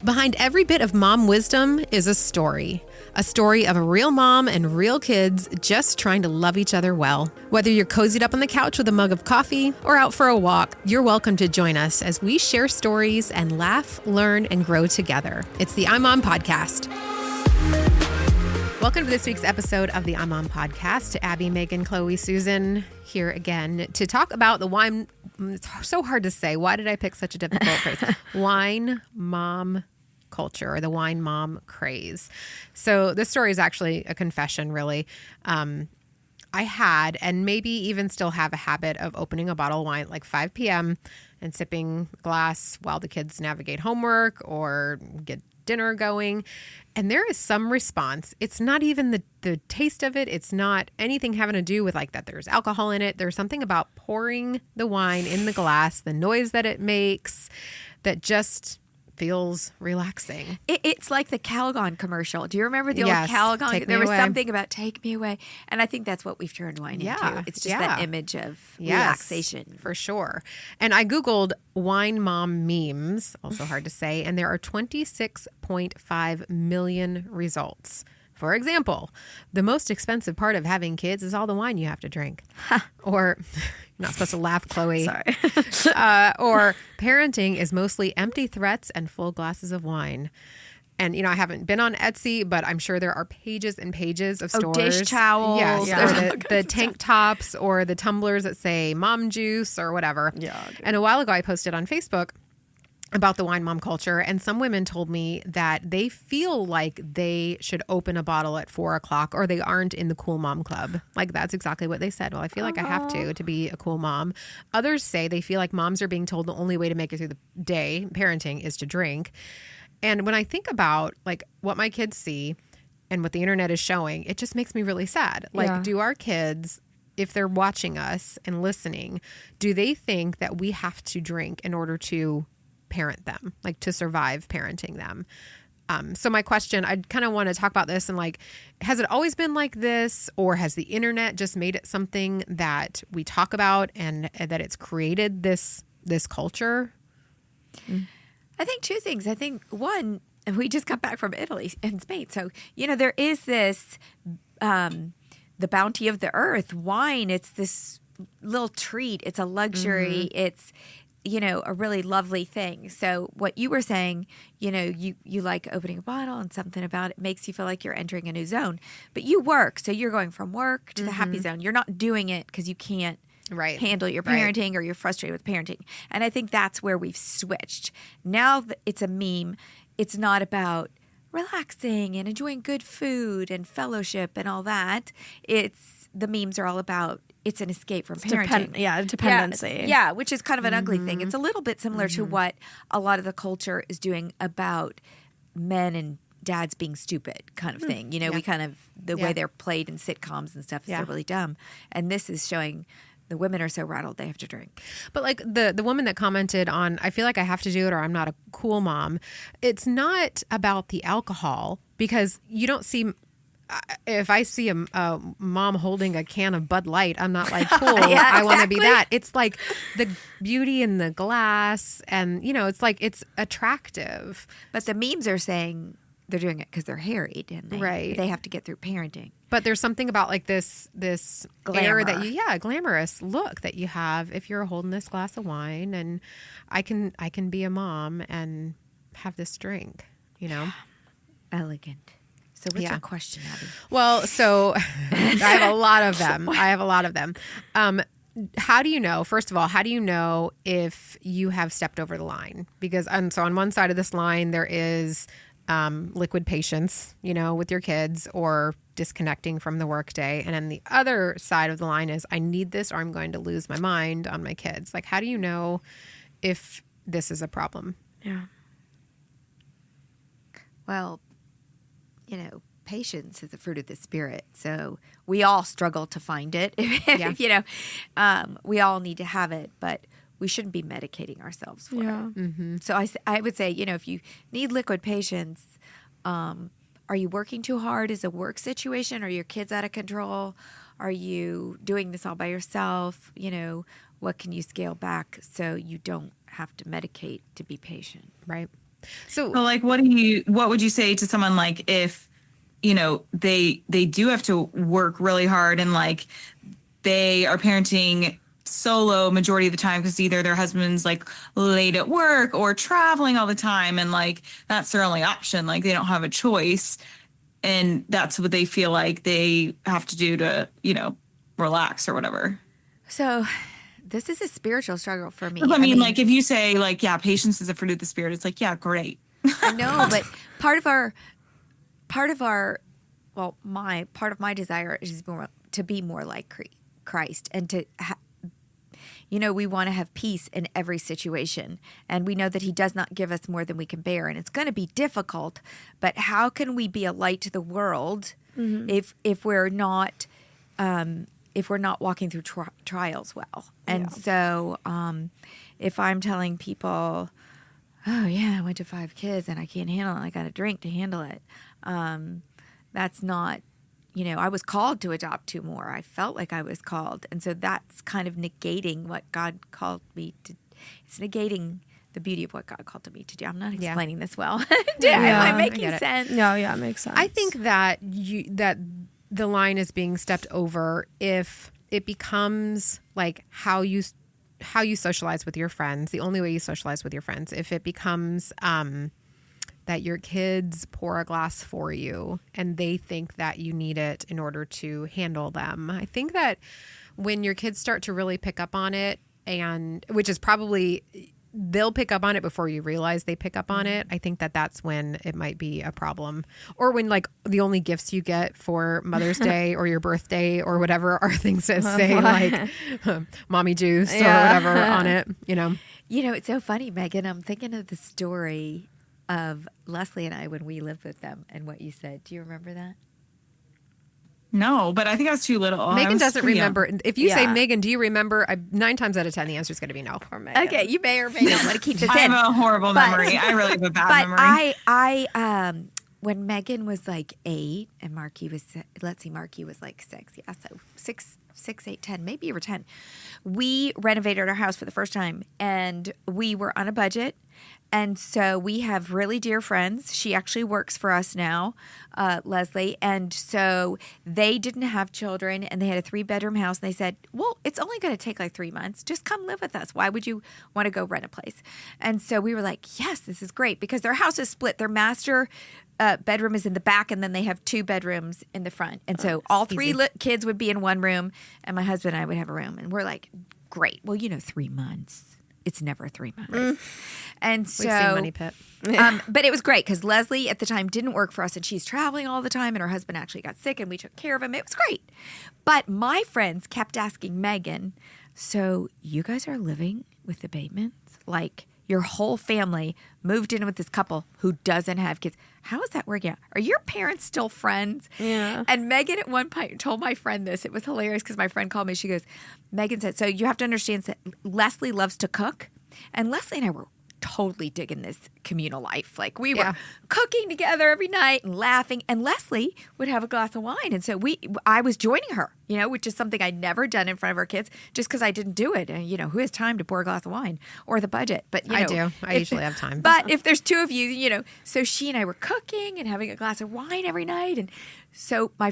Behind every bit of mom wisdom is a story of a real mom and real kids just trying to love each other well. Whether you're cozied up on the couch with a mug of coffee or out for a walk, you're welcome to join us as we share stories and laugh, learn, and grow together. It's the I'm Mom Podcast. Welcome to this week's episode of the I'm Mom Podcast. Abby, Megan, Chloe, Susan here again to talk about the wine. It's so hard to say. Why did I pick such a difficult phrase? Wine mom culture, or the wine mom craze. So this story is actually a confession, really. I had, and maybe even still have, a habit of opening a bottle of wine at like 5 p.m. and sipping a glass while the kids navigate homework or get dinner going. And there is some response. It's not even the taste of it. It's not anything having to do with like that there's alcohol in it. There's something about pouring the wine in the glass, the noise that it makes, that just feels relaxing. It's like the Calgon commercial. Do you remember the old Yes, Calgon? Take Me There was Away. something about take me away. And I think that's what we've turned wine into. It's just that image of relaxation. For sure. And I Googled wine mom memes, also hard to say, and there are 26.5 million results. For example, the most expensive part of having kids is all the wine you have to drink. Or, you're not supposed to laugh, Chloe. Sorry. Or parenting is mostly empty threats and full glasses of wine. And, you know, I haven't been on Etsy, but I'm sure there are pages and pages of stores. Dish towels. Yes, Yeah. or the tank tops or the tumblers that say mom juice or whatever. Yeah. And a while ago, I posted on Facebook about the wine mom culture, and some women told me that they feel like they should open a bottle at 4 o'clock or they aren't in the cool mom club. Like, that's exactly what they said. Well, I feel like I have to be a cool mom. Others say they feel like moms are being told the only way to make it through the day, parenting, is to drink. And when I think about like what my kids see and what the internet is showing, it just makes me really sad. Like, do our kids, if they're watching us and listening, do they think that we have to drink in order to parent them, like to survive parenting them? So my question, I kind of want to talk about this and like, has it always been like this, or has the internet just made it something that we talk about and that it's created this culture? I think two things. I think one, we just got back from Italy and Spain. So, you know, there is this, the bounty of the earth, wine. It's this little treat. It's a luxury. Mm-hmm. It's, you know, a really lovely thing. So what you were saying, you know, you like opening a bottle and something about it makes you feel like you're entering a new zone. But you work. So you're going from work to the happy zone. You're not doing it because you can't handle your parenting or you're frustrated with parenting. And I think that's where we've switched. Now that it's a meme, it's not about relaxing and enjoying good food and fellowship and all that. The memes are all about, it's an escape from parenting. Dependency. Yeah, which is kind of an ugly thing. It's a little bit similar to what a lot of the culture is doing about men and dads being stupid kind of thing. You know, we kind of, the way they're played in sitcoms and stuff is so really dumb. And this is showing the women are so rattled they have to drink. But like the woman that commented on, I feel like I have to do it or I'm not a cool mom. It's not about the alcohol, because you don't see, if I see a mom holding a can of Bud Light, I'm not like, cool, I want to be that. It's like the beauty in the glass, and, you know, it's like, it's attractive. But the memes are saying they're doing it because they're harried and they have to get through parenting. But there's something about like this glamour air that glamorous look that you have if you're holding this glass of wine, and I can be a mom and have this drink, you know. Elegant. So what's your question, Abby? Well, so I have a lot of them. How do you know, first of all, if you have stepped over the line? Because so on one side of this line, there is liquid patience, you know, with your kids, or disconnecting from the workday. And then the other side of the line is, I need this or I'm going to lose my mind on my kids. Like, how do you know if this is a problem? Yeah. Well, you know, patience is the fruit of the spirit. So we all struggle to find it. You know, we all need to have it, but we shouldn't be medicating ourselves for it. Mm-hmm. So I would say, you know, if you need liquid patience, are you working too hard? Is a work situation? Are your kids out of control? Are you doing this all by yourself? You know, what can you scale back so you don't have to medicate to be patient? Right. So like, what would you say to someone like if, they do have to work really hard and like they are parenting solo majority of the time because either their husband's like late at work or traveling all the time and like that's their only option, like they don't have a choice and that's what they feel like they have to do to relax or whatever. So this is a spiritual struggle for me. I mean, like if you say like, yeah, patience is a fruit of the spirit, it's like, yeah, great. I know, but part of my desire is to be more like Christ and to we want to have peace in every situation. And we know that he does not give us more than we can bear. And it's going to be difficult. But how can we be a light to the world if we're not walking through trials well? And so if I'm telling people, oh, yeah, I went to 5 kids and I can't handle it. I got a drink to handle it. That's not... I was called to adopt 2 more. I felt like I was called. And so that's kind of negating what God called me to. It's negating the beauty of what God called me to do. I'm not explaining this well. Am I making sense? No, yeah, it makes sense. I think that that the line is being stepped over if it becomes like how you socialize with your friends, the only way you socialize with your friends. If it becomes that your kids pour a glass for you and they think that you need it in order to handle them. I think that when your kids start to really pick up on it, and which is probably they'll pick up on it before you realize they pick up on it. I think that that's when it might be a problem. Or when like the only gifts you get for Mother's Day or your birthday or whatever are things that say like mommy juice or whatever on it, It's so funny, Megan. I'm thinking of the story of Leslie and I when we lived with them and what you said. Do you remember that? No, but I think I was too little. Megan doesn't remember. Young. If you say, Megan, do you remember? 9 times out of 10, the answer is going to be no. Okay, you may or may not want to keep this in. I have a horrible memory. I really have a bad memory. I when Megan was like 8 and Marky was like 6. Yeah, so 6, 8, 10, maybe you were 10. We renovated our house for the first time and we were on a budget. And so we have really dear friends. She actually works for us now, Leslie. And so they didn't have children and they had a 3-bedroom house. And they said, well, it's only going to take like 3 months. Just come live with us. Why would you want to go rent a place? And so we were like, yes, this is great because their house is split. Their master bedroom is in the back and then they have 2 bedrooms in the front. And so all 3 kids would be in one room and my husband and I would have a room. And we're like, great. Well, 3 months. It's never 3 months. And so, we've seen Money Pit. But it was great because Leslie at the time didn't work for us and she's traveling all the time and her husband actually got sick and we took care of him. It was great. But my friends kept asking Megan, so you guys are living with the Batemans? Like your whole family moved in with this couple who doesn't have kids. How is that working out? Are your parents still friends? Yeah. And Megan at one point told my friend this. It was hilarious because my friend called me. She goes, Megan said, so you have to understand that Leslie loves to cook. And Leslie and I were totally digging this communal life. Like we were cooking together every night and laughing. And Leslie would have a glass of wine. And so I was joining her, which is something I'd never done in front of our kids just because I didn't do it. And, who has time to pour a glass of wine or the budget? But I do. I usually have time. But if there's 2 of you, so she and I were cooking and having a glass of wine every night. And so my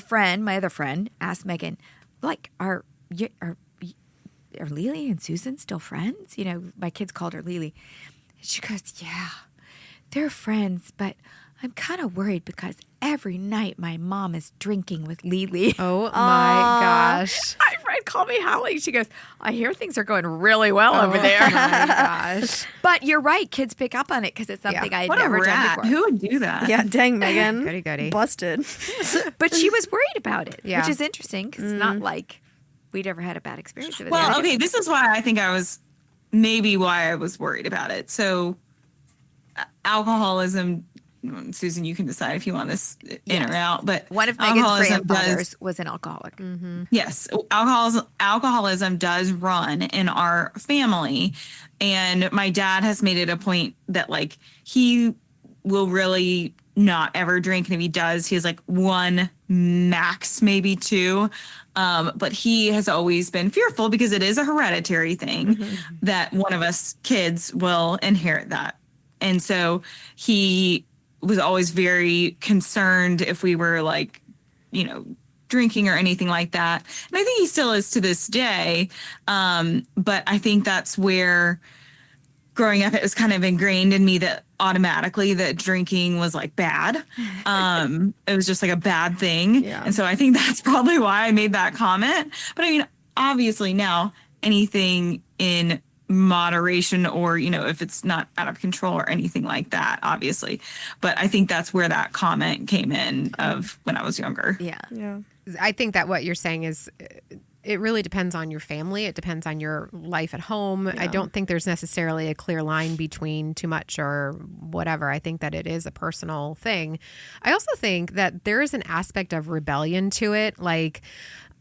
other friend asked Megan, like, are Lily and Susan still friends? My kids called her Lily. She goes, yeah, they're friends, but I'm kind of worried because every night my mom is drinking with Lily. Oh, my gosh. My friend called me howling. She goes, I hear things are going really well over there. Oh, my gosh. But you're right. Kids pick up on it because it's something I had never done before. Who would do that? Yeah, dang, Megan. Goody. Busted. But she was worried about it, Yeah. which is interesting because it's not like we'd ever had a bad experience with it. Well, okay, this is why I think I was worried about it. So alcoholism, Susan, you can decide if you want this in or out, but one of Megan's grandfathers was an alcoholic. Mm-hmm. Yes, alcoholism does run in our family, and my dad has made it a point that like he will really not ever drink, and if he does, he has like 1, max maybe 2. But he has always been fearful because it is a hereditary thing that one of us kids will inherit that And so he was always very concerned if we were like, drinking or anything like that. And I think he still is to this day. But I think that's where growing up, it was kind of ingrained in me that automatically that drinking was like bad. It was just like a bad thing. Yeah. And so I think that's probably why I made that comment. But I mean, obviously now anything in moderation or, if it's not out of control or anything like that, obviously. But I think that's where that comment came in of when I was younger. Yeah. Yeah. I think that what you're saying is it really depends on your family. It depends on your life at home. I don't think there's necessarily a clear line between too much or whatever. I think that it is a personal thing. I also think that there is an aspect of rebellion to it. Like,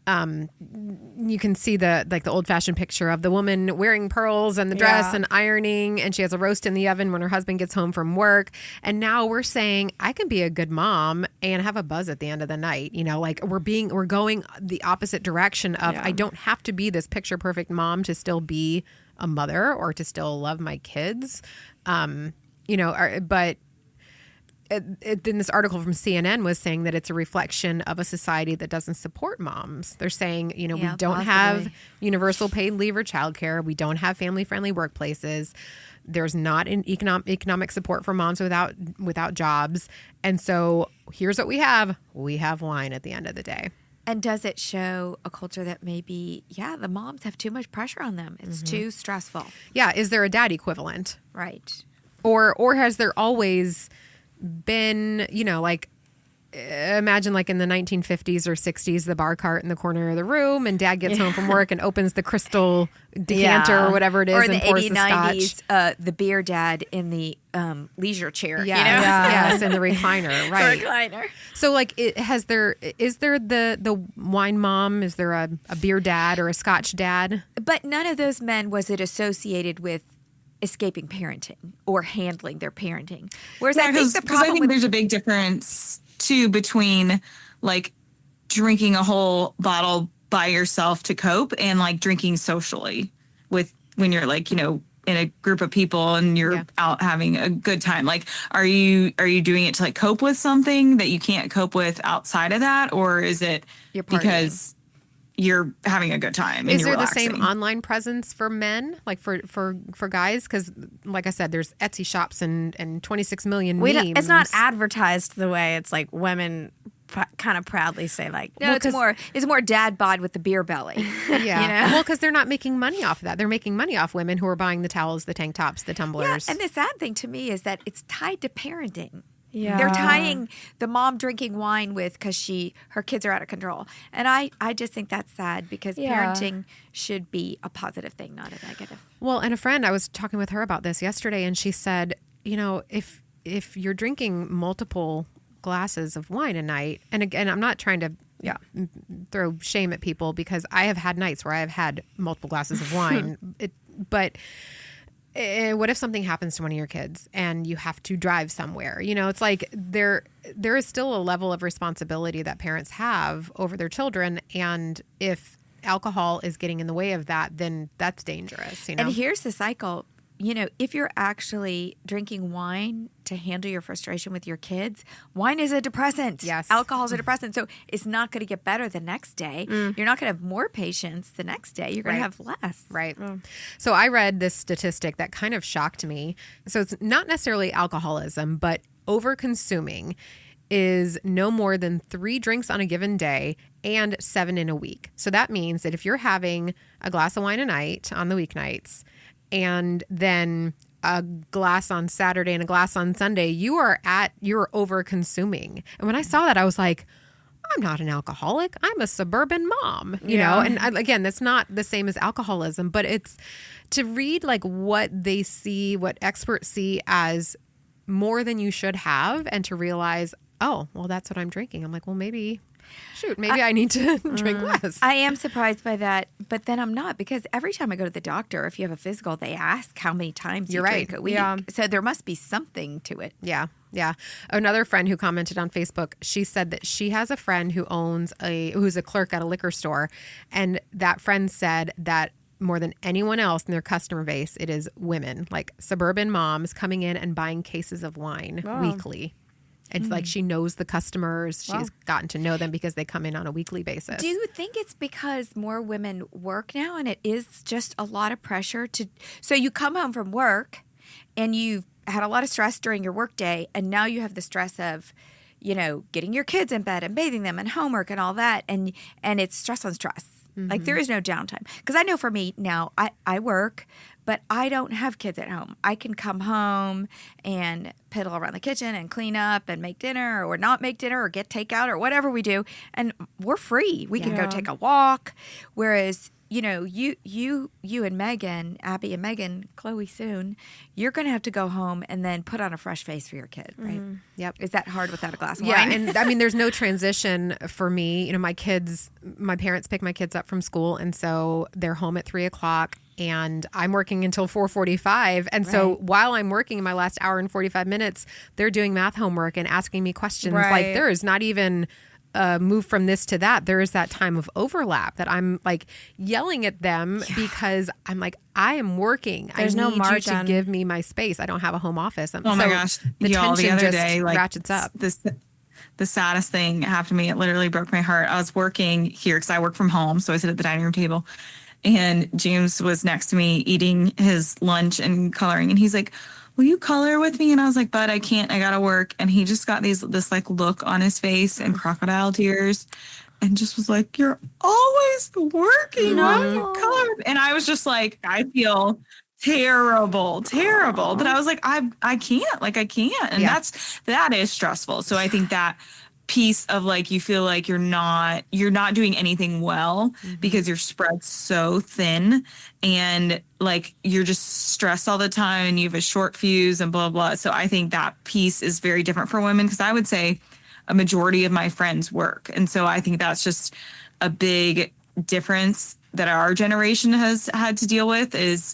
you can see the old fashioned picture of the woman wearing pearls and the dress and ironing, and she has a roast in the oven when her husband gets home from work. And now we're saying I can be a good mom and have a buzz at the end of the night. Like we're going the opposite direction of I don't have to be this picture perfect mom to still be a mother or to still love my kids. But in this article from CNN was saying that it's a reflection of a society that doesn't support moms. They're saying, we don't have universal paid leave or childcare. We don't have family-friendly workplaces. There's not an economic support for moms without jobs. And so here's what we have. We have wine at the end of the day. And does it show a culture that maybe, the moms have too much pressure on them? It's too stressful. Yeah. Is there a dad equivalent? Right. Or has there always been, imagine like in the 1950s or 60s, the bar cart in the corner of the room, and dad gets home from work and opens the crystal decanter or whatever it is, or in and the pours 80s, the 90s, scotch. the beer dad in the leisure chair. Yes, in the recliner, right? The recliner. So, like, is there the wine mom? Is there a beer dad or a scotch dad? But none of those men was it associated with escaping parenting or handling their parenting. Whereas I think the problem with there's a big difference too between like drinking a whole bottle by yourself to cope and like drinking socially with when you're like, in a group of people and you're out having a good time. Like, are you doing it to like cope with something that you can't cope with outside of that? Or is it because you're having a good time? Is there relaxing? The same online presence for men, like for guys? Because, like I said, there's Etsy shops and 26 million memes. It's not advertised the way it's like women kind of proudly say like. No, it's more dad bod with the beer belly. Yeah, well, because they're not making money off of that. They're making money off women who are buying the towels, the tank tops, the tumblers. Yeah, and the sad thing to me is that it's tied to parenting. Yeah. They're tying the mom drinking wine with because her kids are out of control. And I just think that's sad because parenting should be a positive thing, not a negative. Well, and a friend, I was talking with her about this yesterday, and she said, if you're drinking multiple glasses of wine a night, and again, I'm not trying to throw shame at people because I have had nights where I've had multiple glasses of wine, but what if something happens to one of your kids and you have to drive somewhere? It's like there is still a level of responsibility that parents have over their children. And if alcohol is getting in the way of that, then that's dangerous. And here's the cycle. If you're actually drinking wine to handle your frustration with your kids, wine is a depressant. Yes. Alcohol is a depressant. So it's not going to get better the next day. You're not going to have more patience the next day. You're going to have less. Right. So I read this statistic that kind of shocked me. So it's not necessarily alcoholism, but over-consuming is no more than 3 drinks on a given day and 7 in a week. So that means that if you're having a glass of wine a night on the weeknights, and then a glass on Saturday and a glass on Sunday, you're over consuming. And when I saw that, I was like, I'm not an alcoholic. I'm a suburban mom, you know? And again, that's not the same as alcoholism, but it's to read like what they see, what experts see as more than you should have, and to realize, oh, well, that's what I'm drinking. I'm like, well, maybe I need to drink less. I am surprised by that, but then I'm not, because every time I go to the doctor, if you have a physical, they ask how many times you drink a week. Yeah. So there must be something to it. Yeah. Yeah. Another friend who commented on Facebook, she said that she has a friend who's a clerk at a liquor store, and that friend said that more than anyone else in their customer base, it is women, like suburban moms coming in and buying cases of wine weekly. It's like she knows the customers. She's gotten to know them because they come in on a weekly basis. Do you think it's because more women work now and it is just a lot of pressure to... So you come home from work and you've had a lot of stress during your work day, and now you have the stress of, getting your kids in bed and bathing them and homework and all that. And it's stress on stress. Like there is no downtime. Because I know for me now, I work, but I don't have kids at home. I can come home and piddle around the kitchen and clean up and make dinner or not make dinner or get takeout or whatever we do. And we're free. We can go take a walk. Whereas, you and Megan, Abby and Megan, Chloe soon, you're going to have to go home and then put on a fresh face for your kid, right? Yep. Is that hard without a glass of Yeah, wine? and I mean, there's no transition for me. My parents pick my kids up from school, and so they're home at 3:00, and I'm working until 4:45. And so while I'm working in my last hour and 45 minutes, they're doing math homework and asking me questions. Right. Like there is not even move from this to that. There is that time of overlap that I'm like yelling at them because I'm like, I am working. There's I no need you to margin. give me my space. I don't have a home office. Oh my gosh. The Y'all, tension the other just day, like ratchets up. The saddest thing happened to me. It literally broke my heart. I was working here because I work from home. So I sit at the dining room table, and James was next to me eating his lunch and coloring. And he's like, will you color with me? And I was like, bud, I can't. I got to work. And he just got this like look on his face and crocodile tears and just was like, you're always working. Why don't you color? And I was just like, I feel terrible. But I was like, I can't. Like, I can't. And that is stressful. So I think that piece of like you feel like you're not doing anything well because you're spread so thin and like you're just stressed all the time and you have a short fuse and blah blah. So I think that piece is very different for women, because I would say a majority of my friends work, and so I think that's just a big difference that our generation has had to deal with, is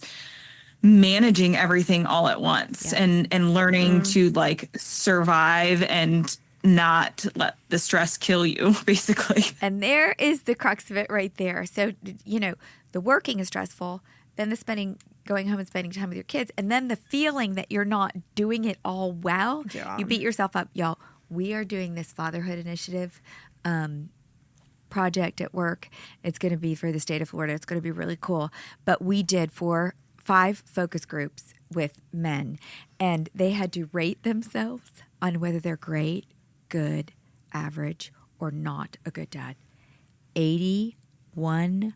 managing everything all at once and learning to like survive and not let the stress kill you, basically. And there is the crux of it right there. So, the working is stressful, then the going home and spending time with your kids, and then the feeling that you're not doing it all well. Yeah. You beat yourself up. Y'all, we are doing this fatherhood initiative project at work. It's going to be for the state of Florida. It's going to be really cool. But we did 5 focus groups with men, and they had to rate themselves on whether they're great, good, average, or not a good dad. 81%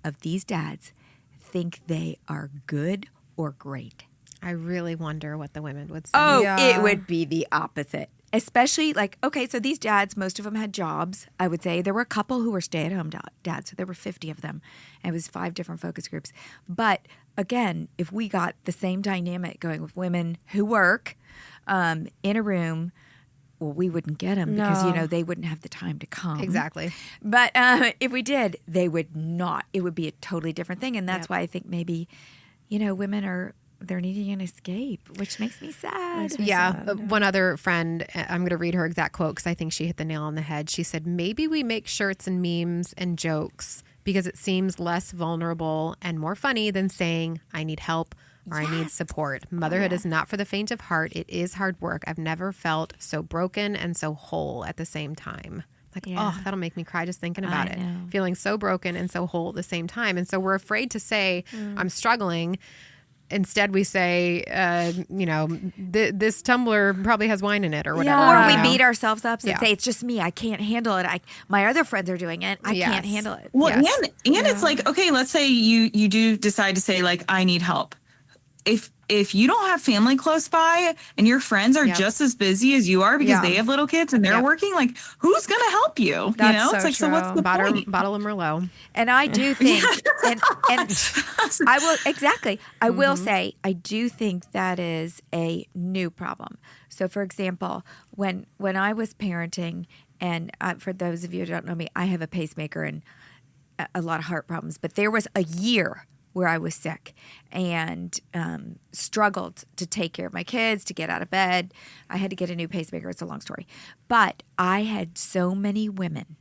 of these dads think they are good or great. I really wonder what the women would say. Oh, Yeah. it would be the opposite. Especially like, okay, so these dads, most of them had jobs, I would say. There were a couple who were stay-at-home dads, so there were 50 of them. And it was 5 different focus groups. But again, if we got the same dynamic going with women who work in a room, well, we wouldn't get them because, they wouldn't have the time to come. Exactly. But if we did, they would not. It would be a totally different thing. And that's why I think maybe, women they're needing an escape, which makes me sad. One other friend, I'm going to read her exact quote because I think she hit the nail on the head. She said, maybe we make shirts and memes and jokes because it seems less vulnerable and more funny than saying, I need help or I need support. Motherhood is not for the faint of heart. It is hard work. I've never felt so broken and so whole at the same time. Like, that'll make me cry just thinking about it. Feeling so broken and so whole at the same time. And so we're afraid to say, I'm struggling. Instead, we say, this tumbler probably has wine in it or whatever. Or we beat ourselves up and say, it's just me. I can't handle it. My other friends are doing it. I can't handle it. Well, and it's like, okay, let's say you do decide to say like, I need help. If you don't have family close by and your friends are just as busy as you are because they have little kids and they're working, like who's going to help you? That's it's so like, so what's the point? Bottle of Merlot. And I do think, and I will, exactly. I will say, I do think that is a new problem. So for example, when I was parenting, and for those of you who don't know me, I have a pacemaker and a lot of heart problems, but there was a year where I was sick and struggled to take care of my kids, to get out of bed. I had to get a new pacemaker. It's a long story. But I had so many women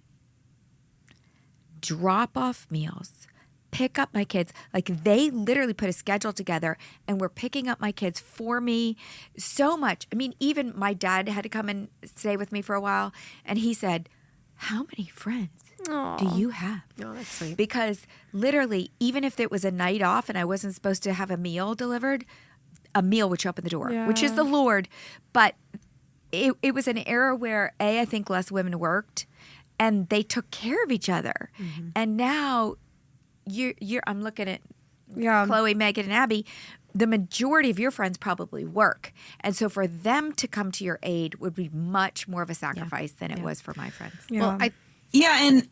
drop off meals, pick up my kids. Like they literally put a schedule together and were picking up my kids for me so much. I mean, even my dad had to come and stay with me for a while. And he said, how many friends do you have? Oh, that's sweet. Because literally, even if it was a night off and I wasn't supposed to have a meal delivered, a meal would show up in the door, which is the Lord. But it was an era where, I think less women worked and they took care of each other. Mm-hmm. And now I'm looking at Chloe, Megan, and Abby. The majority of your friends probably work. And so for them to come to your aid would be much more of a sacrifice than it was for my friends. Yeah. Well,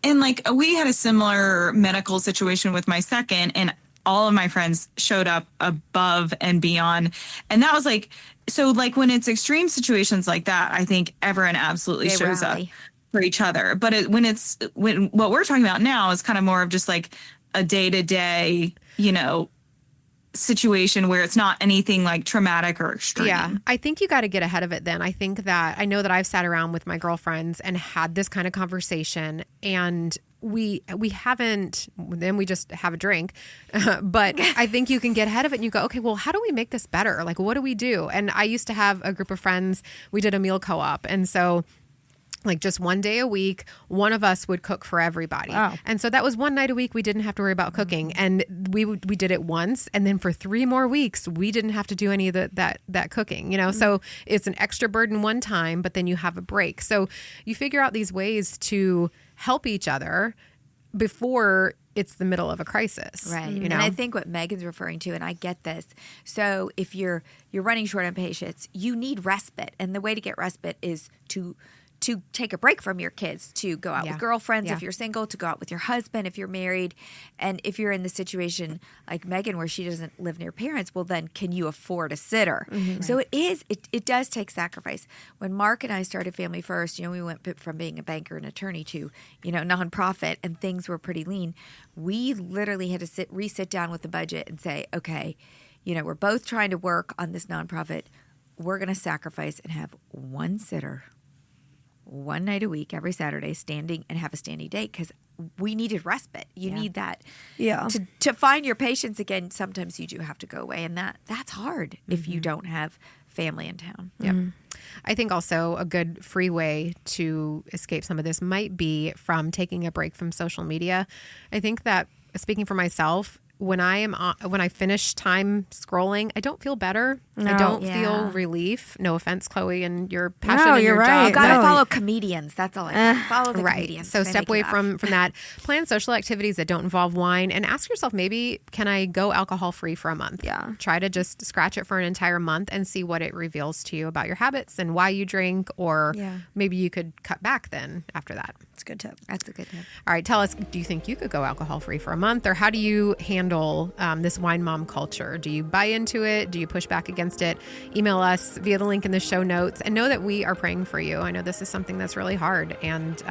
and like we had a similar medical situation with my second, and all of my friends showed up above and beyond. And that was like, so like when it's extreme situations like that, I think everyone absolutely shows up for each other. But when what we're talking about now is kind of more of just like a day-to-day, situation where it's not anything like traumatic or extreme. Yeah, I think you got to get ahead of it then. I think that I know that I've sat around with my girlfriends and had this kind of conversation, and we haven't, then we just have a drink. But I think you can get ahead of it and you go, okay, well, how do we make this better? Like, what do we do? And I used to have a group of friends, we did a meal co-op. And so like just one day a week, one of us would cook for everybody. Wow. And so that was one night a week we didn't have to worry about cooking. And we did it once. And then for 3 more weeks, we didn't have to do any of that cooking, So it's an extra burden one time, but then you have a break. So you figure out these ways to help each other before it's the middle of a crisis. Right. And I think what Megan's referring to, and I get this. So if you're running short on patience, you need respite. And the way to get respite is to take a break from your kids, to go out with girlfriends if you're single, to go out with your husband if you're married. And if you're in the situation like Megan where she doesn't live near parents, well then can you afford a sitter? Mm-hmm. So it does take sacrifice. When Mark and I started Family First, we went from being a banker and attorney to, nonprofit, and things were pretty lean. We literally had to re-sit down with the budget and say, okay, we're both trying to work on this nonprofit. We're going to sacrifice and have one sitter one night a week, every Saturday, and have a standing date, because we needed respite. You need that. Yeah. To find your patience again, sometimes you do have to go away, and that's hard if you don't have family in town. Yep. I think also a good free way to escape some of this might be from taking a break from social media. I think that, speaking for myself, when I finish time scrolling, I don't feel better. No. I don't feel relief. No offense, Chloe, and your passion and your job. You got to follow comedians. That's all I say. Follow the comedians. So step away from that. Plan social activities that don't involve wine, and ask yourself, maybe can I go alcohol free for a month? Yeah. Try to just scratch it for an entire month and see what it reveals to you about your habits and why you drink, or maybe you could cut back then after that. That's a good tip. That's a good tip. All right, tell us, do you think you could go alcohol free for a month, or how do you handle this wine mom culture? Do you buy into it? Do you push back against it? Email us via the link in the show notes, and know that we are praying for you. I know this is something that's really hard, and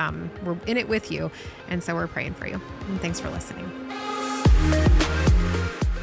we're in it with you, and so we're praying for you. And thanks for listening.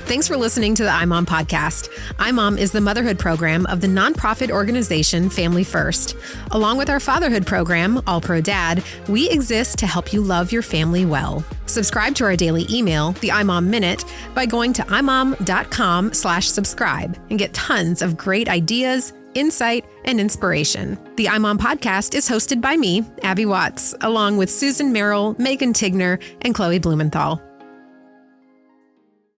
Thanks for listening to the iMom podcast. iMom is the motherhood program of the nonprofit organization Family First. Along with our fatherhood program, All Pro Dad, we exist to help you love your family well. Subscribe to our daily email, the iMom Minute, by going to imom.com/subscribe and get tons of great ideas, insight, and inspiration. The iMom podcast is hosted by me, Abby Watts, along with Susan Merrill, Megan Tigner, and Chloe Blumenthal.